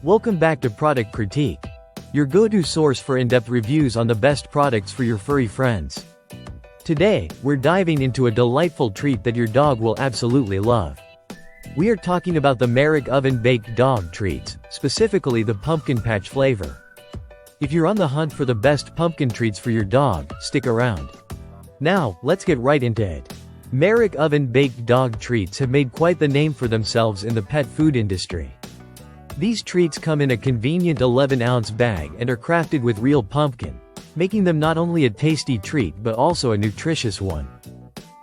Welcome back to Product Critique, your go-to source for in-depth reviews on the best products for your furry friends. Today, we're diving into a delightful treat that your dog will absolutely love. We are talking about the Merrick oven-baked dog treats, specifically the pumpkin patch flavor. If you're on the hunt for the best pumpkin treats for your dog, stick around. Now, let's get right into it. Merrick oven-baked dog treats have made quite the name for themselves in the pet food industry. These treats come in a convenient 11-ounce bag and are crafted with real pumpkin, making them not only a tasty treat but also a nutritious one.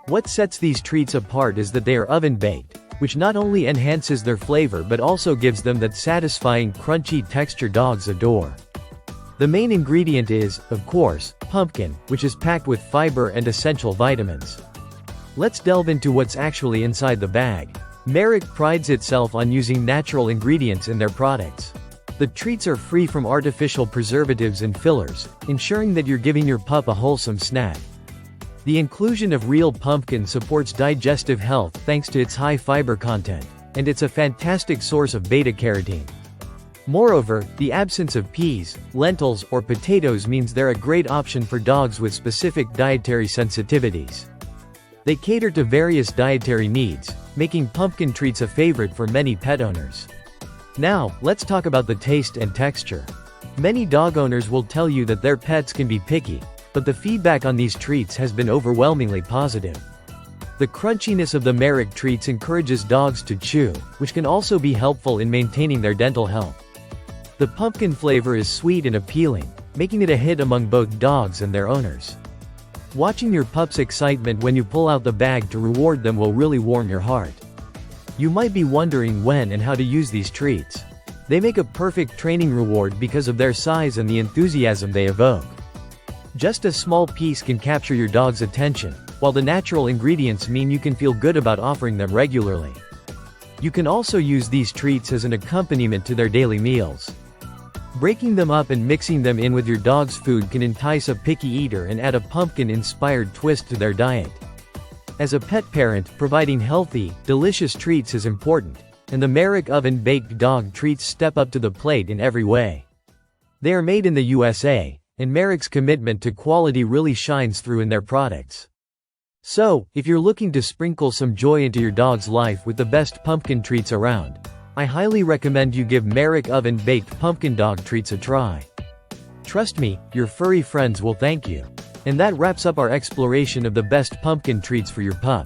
What sets these treats apart is that they are oven-baked, which not only enhances their flavor but also gives them that satisfying crunchy texture dogs adore. The main ingredient is, of course, pumpkin, which is packed with fiber and essential vitamins. Let's delve into what's actually inside the bag. Merrick prides itself on using natural ingredients in their products. The treats are free from artificial preservatives and fillers, ensuring that you're giving your pup a wholesome snack. The inclusion of real pumpkin supports digestive health thanks to its high fiber content, and it's a fantastic source of beta-carotene. Moreover, the absence of peas, lentils, or potatoes means they're a great option for dogs with specific dietary sensitivities. They cater to various dietary needs, making pumpkin treats a favorite for many pet owners. Now, let's talk about the taste and texture. Many dog owners will tell you that their pets can be picky, but the feedback on these treats has been overwhelmingly positive. The crunchiness of the Merrick treats encourages dogs to chew, which can also be helpful in maintaining their dental health. The pumpkin flavor is sweet and appealing, making it a hit among both dogs and their owners. Watching your pup's excitement when you pull out the bag to reward them will really warm your heart. You might be wondering when and how to use these treats. They make a perfect training reward because of their size and the enthusiasm they evoke. Just a small piece can capture your dog's attention, while the natural ingredients mean you can feel good about offering them regularly. You can also use these treats as an accompaniment to their daily meals. Breaking them up and mixing them in with your dog's food can entice a picky eater and add a pumpkin-inspired twist to their diet. As a pet parent, providing healthy, delicious treats is important, and the Merrick oven-baked dog treats step up to the plate in every way. They are made in the USA, and Merrick's commitment to quality really shines through in their products. So, if you're looking to sprinkle some joy into your dog's life with the best pumpkin treats around, I highly recommend you give Merrick oven-baked pumpkin dog treats a try. Trust me, your furry friends will thank you. And that wraps up our exploration of the best pumpkin treats for your pup.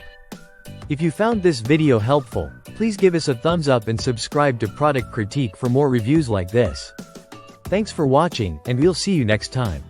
If you found this video helpful, please give us a thumbs up and subscribe to Product Critique for more reviews like this. Thanks for watching, and we'll see you next time.